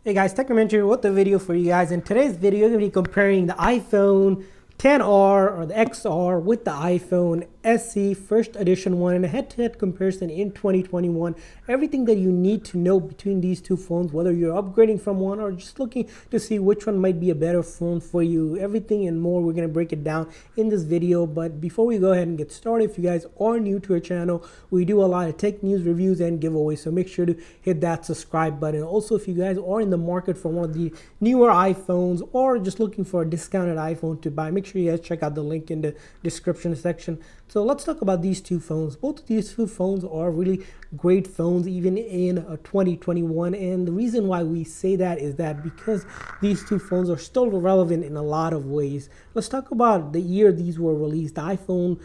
Hey guys, Technomentary with the video for you guys. In today's video, I'm going to be comparing the iPhone XR or the XR with the iPhone SE first edition one and a head-to-head comparison in 2021. Everything that you need to know between these two phones, whether you're upgrading from one or just looking to see which one might be a better phone for you. Everything and more, we're going to break it down in this video. But before we go ahead and get started, if you guys are new to our channel, we do a lot of tech news, reviews, and giveaways. So make sure to hit that subscribe button. Also, if you guys are in the market for one of the newer iPhones or just looking for a discounted iPhone to buy, make sure you guys check out the link in the description section. So let's talk about these two phones. Both of these two phones are really great phones even in 2021, and the reason why we say that is that because these two phones are still relevant in a lot of ways. Let's talk about the year these were released. The iPhone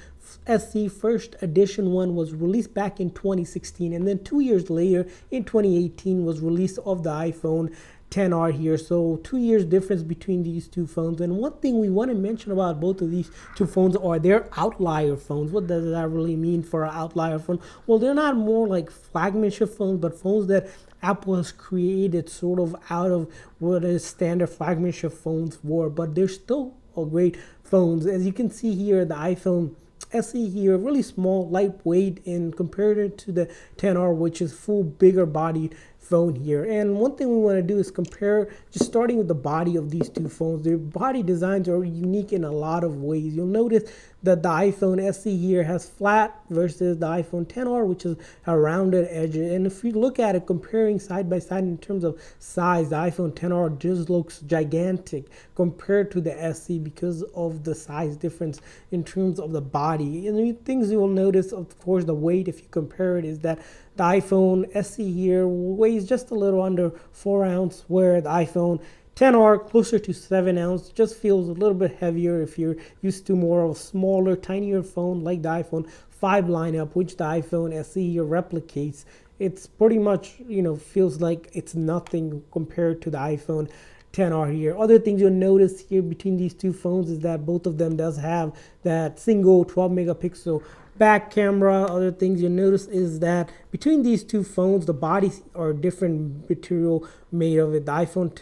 SE first edition one was released back in 2016, and then 2 years later in 2018 was release of the iPhone XR here. So 2 years difference between these two phones. And one thing we want to mention about both of these two phones are their outlier phones. What does that really mean for an outlier phone? Well, they're not more like flagship phones, but phones that Apple has created sort of out of what is standard flagship phones were, but they're still great phones. As you can see here, the iPhone SE here, really small, lightweight, and compared it to the XR, which is full, bigger bodied phone here. And one thing we want to do is compare, just starting with the body of these two phones. Their body designs are unique in a lot of ways. You'll notice that the iPhone SE here has flat versus the iPhone XR, which is a rounded edge. And if you look at it comparing side by side in terms of size, the iPhone XR just looks gigantic compared to the SE because of the size difference in terms of the body. And the things you will notice, of course, the weight, if you compare it, is that the iPhone SE here weighs just a little under 4 ounces, where the iPhone XR closer to 7 ounces, just feels a little bit heavier if you're used to more of a smaller, tinier phone like the iPhone 5 lineup, which the iPhone SE here replicates. It's pretty much, feels like it's nothing compared to the iPhone XR here. Other things you'll notice here between these two phones is that both of them does have that single 12 megapixel back camera. Other things you'll notice is that between these two phones, the bodies are different material made of it. The iPhone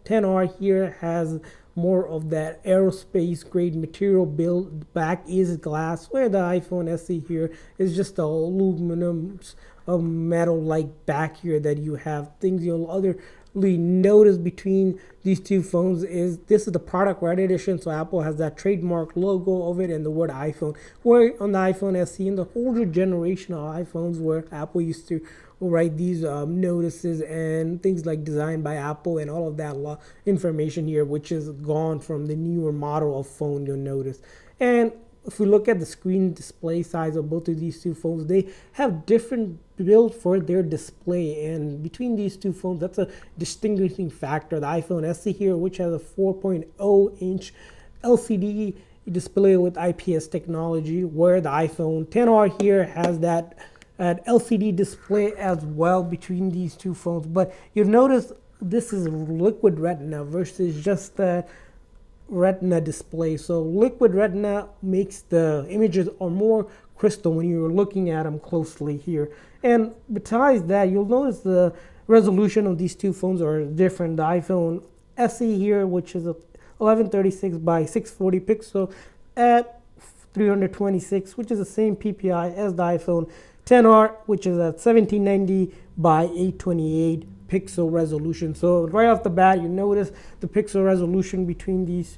XR here has more of that aerospace grade material built. Back is glass, where the iPhone SE here is just the aluminum metal like back here that you have. Things you'll notice between these two phones is this is the product red edition, so Apple has that trademark logo of it and the word iPhone, where on the iPhone SE in the older generation of iPhones where Apple used to write these notices and things like designed by Apple and all of that information here, which is gone from the newer model of phone, you'll notice. And if we look at the screen display size of both of these two phones, they have different build for their display, and between these two phones, that's a distinguishing factor. The iPhone SE here, which has a 4.0 inch LCD display with IPS technology, where the iPhone XR here has that LCD display as well between these two phones. But you'll notice this is liquid retina versus just the retina display. So liquid retina makes the images are more crystal when you're looking at them closely here. And besides that, you'll notice the resolution of these two phones are different. The iPhone SE here, which is a 1136 by 640 pixel at 326, which is the same PPI as the iPhone XR, which is at 1790 by 828 pixel resolution. So right off the bat, you notice the pixel resolution between these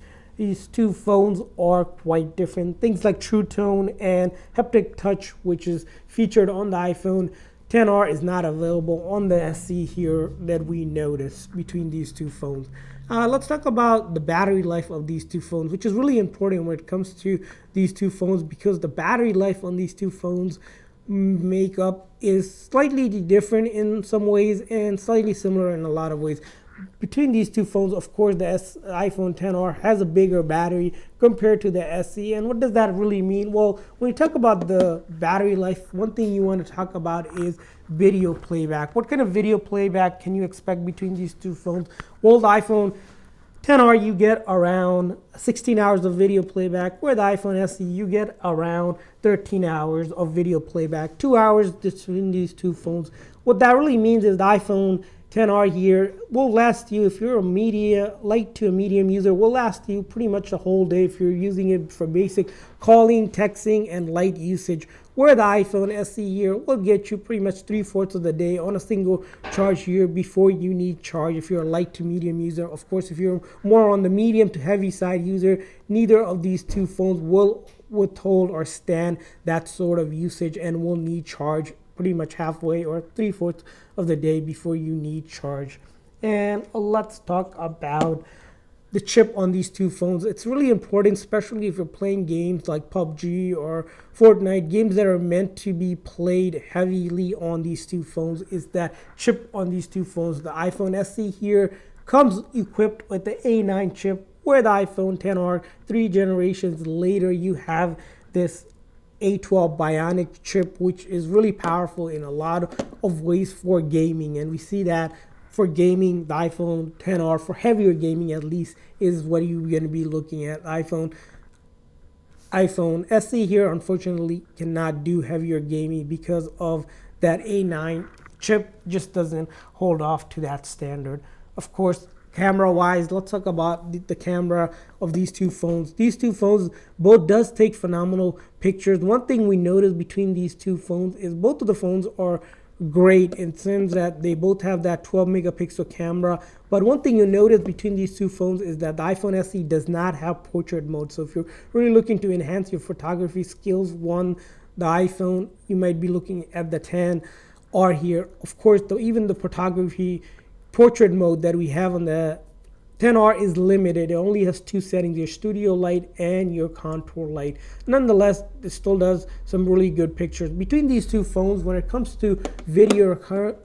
two phones are quite different. Things like True Tone and haptic touch, which is featured on the iPhone XR, is not available on the SE here that we notice between these two phones. Let's talk about the battery life of these two phones, which is really important when it comes to these two phones, because the battery life on these two phones makeup is slightly different in some ways and slightly similar in a lot of ways. Between these two phones, of course, the iPhone XR has a bigger battery compared to the SE. And what does that really mean? Well, when you talk about the battery life, one thing you want to talk about is video playback. What kind of video playback can you expect between these two phones? Well, the iPhone XR, you get around 16 hours of video playback, where the iPhone SE, you get around 13 hours of video playback, 2 hours between these two phones. What that really means is the iPhone 10R here will last you, if you're a light to a medium user, will last you pretty much the whole day if you're using it for basic calling, texting, and light usage. Where the iPhone SE here will get you pretty much 3/4 of the day on a single charge here before you need charge if you're a light to medium user. Of course, if you're more on the medium to heavy side user, neither of these two phones will withhold or stand that sort of usage and will need charge pretty much halfway or 3/4 of the day before you need charge. And let's talk about the chip on these two phones. It's really important, especially if you're playing games like PUBG or Fortnite, games that are meant to be played heavily on these two phones, is that chip on these two phones. The iPhone SE here comes equipped with the A9 chip, where the iPhone XR 3 generations later you have this A12 Bionic chip, which is really powerful in a lot of ways for gaming. And we see that for gaming, the iPhone XR, for heavier gaming at least, is what you're going to be looking at. iPhone SE here, unfortunately, cannot do heavier gaming because of that A9 chip, just doesn't hold off to that standard. Of course, camera wise, let's talk about the camera of these two phones. These two phones both does take phenomenal pictures. One thing we noticed between these two phones is both of the phones are great in terms that they both have that 12 megapixel camera. But one thing you'll notice between these two phones is that the iPhone SE does not have portrait mode. So if you're really looking to enhance your photography skills, the iPhone, you might be looking at the XR here. Of course, even the photography portrait mode that we have on the XR is limited. It only has two settings, your studio light and your contour light. Nonetheless, it still does some really good pictures. Between these two phones, when it comes to video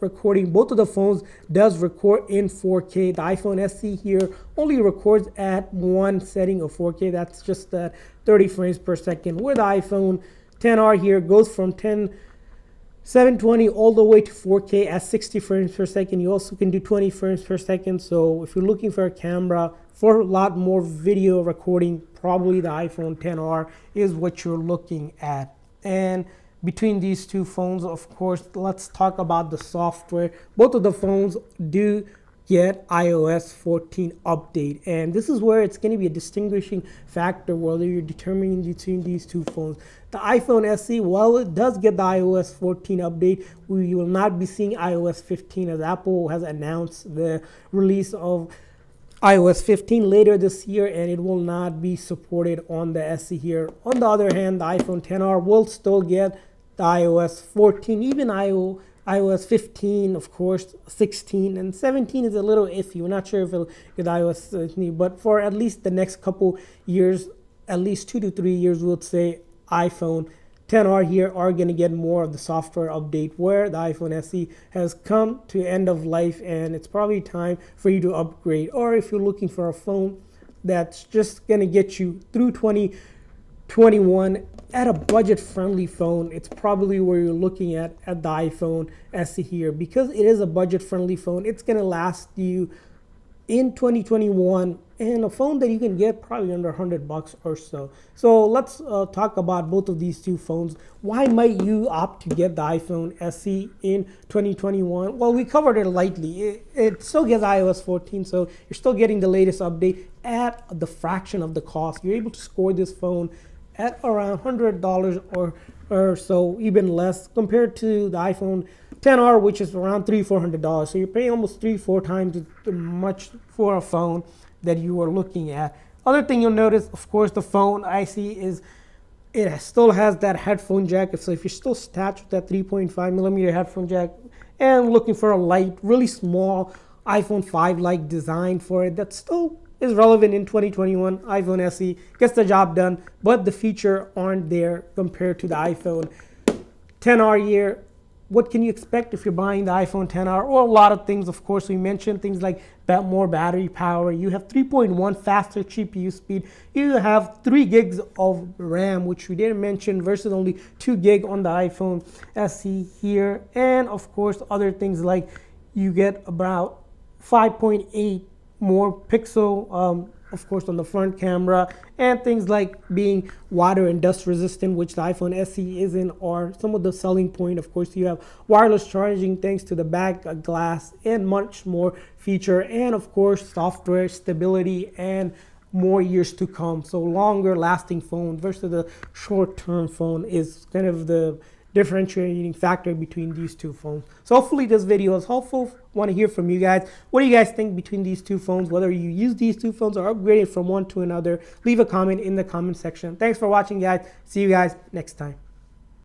recording, both of the phones does record in 4K. The iPhone SE here only records at one setting of 4K. That's just at 30 frames per second, where the iPhone XR here goes from 720 all the way to 4K at 60 frames per second. You also can do 20 frames per second. So if you're looking for a camera for a lot more video recording, probably the iPhone XR is what you're looking at. And between these two phones, of course, let's talk about the software. Both of the phones do get iOS 14 update, and this is where it's going to be a distinguishing factor whether you're determining between these two phones. The iPhone SE, while it does get the iOS 14 update, we will not be seeing iOS 15, as Apple has announced the release of iOS 15 later this year, and it will not be supported on the SE here. On the other hand, the iPhone XR will still get the iOS 14, even iOS 15, of course, 16, and 17 is a little iffy. We're not sure if it'll get iOS 17, but for at least the next couple years, at least 2 to 3 years, we'll say iPhone XR here are going to get more of the software update, where the iPhone SE has come to end of life, and it's probably time for you to upgrade. Or if you're looking for a phone that's just going to get you through 2021 at a budget-friendly phone, it's probably where you're looking at the iPhone SE here. Because it is a budget-friendly phone, it's going to last you in 2021, and a phone that you can get probably under $100 or so. So let's talk about both of these two phones. Why might you opt to get the iPhone SE in 2021? Well, we covered it lightly. It still gets iOS 14, so you're still getting the latest update at the fraction of the cost. You're able to score this phone at around $100 or so, even less, compared to the iPhone XR, which is around $300-400. So you're paying almost 3-4 times as much for a phone that you are looking at. Other thing you'll notice, of course, the phone I see is it still has that headphone jack. So if you're still attached with that 3.5 millimeter headphone jack and looking for a light, really small iPhone 5-like design for it, that still is relevant in 2021. iPhone SE gets the job done, but the features aren't there compared to the iPhone XR here. What can you expect if you're buying the iPhone XR? Well, a lot of things. Of course, we mentioned things like more battery power. You have 3.1 faster GPU speed. You have 3 gigs of RAM, which we didn't mention, versus only 2 gig on the iPhone SE here. And of course, other things like you get about 5.8 more pixel, of course, on the front camera, and things like being water and dust resistant, which the iPhone SE isn't, are some of the selling point. Of course, you have wireless charging thanks to the back glass and much more feature, and of course, software stability and more years to come. So longer lasting phone versus the short-term phone is kind of the differentiating factor between these two phones. So hopefully this video is helpful. Want to hear from you guys. What do you guys think between these two phones? Whether you use these two phones or upgraded from one to another, leave a comment in the comment section. Thanks for watching, guys. See you guys next time.